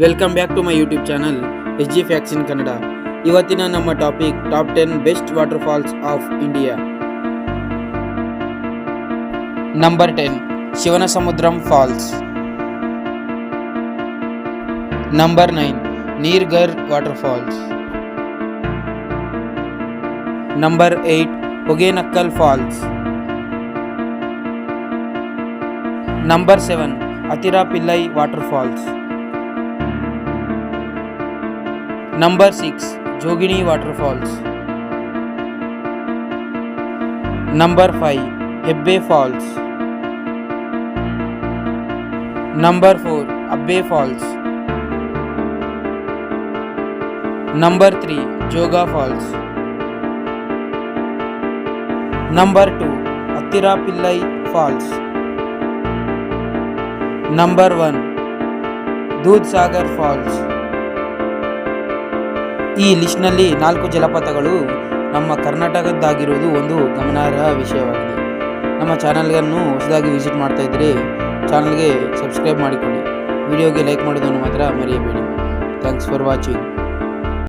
Welcome back to my YouTube channel SG Facts in Kannada. ಇವತ್ತಿನ ನಮ್ಮ topic top 10 best water falls of India. Number 10 Shivanasamudram falls. Number 9 Neergar water falls. Number 8 Hogenakkal falls. Number 7 Athirappilly water falls. Number 6 Jogini water falls. Number 5 Hebbe falls. Number 4 Abbey falls. Number 3 Jog falls. Number 2 Athirappilly falls. Number 1 Dudh Sagar falls. ಈ ಲಿಸ್ಟ್ನಲ್ಲಿ 4 ಜಲಪಾತಗಳು ನಮ್ಮ ಕರ್ನಾಟಕದ್ದಾಗಿರುವುದು ಒಂದು ಗಮನಾರ್ಹ ವಿಷಯವಾಗಿದೆ. ನಮ್ಮ ಚಾನಲ್ಗನ್ನು ಹೊಸದಾಗಿ ವಿಸಿಟ್ ಮಾಡ್ತಾ ಇದ್ದರೆ ಚಾನಲ್ಗೆ ಸಬ್ಸ್ಕ್ರೈಬ್ ಮಾಡಿಕೊಳ್ಳಿ. ವಿಡಿಯೋಗೆ ಲೈಕ್ ಮಾಡೋದನ್ನು ಮಾತ್ರ ಮರೆಯಬೇಡಿ. Thanks for watching.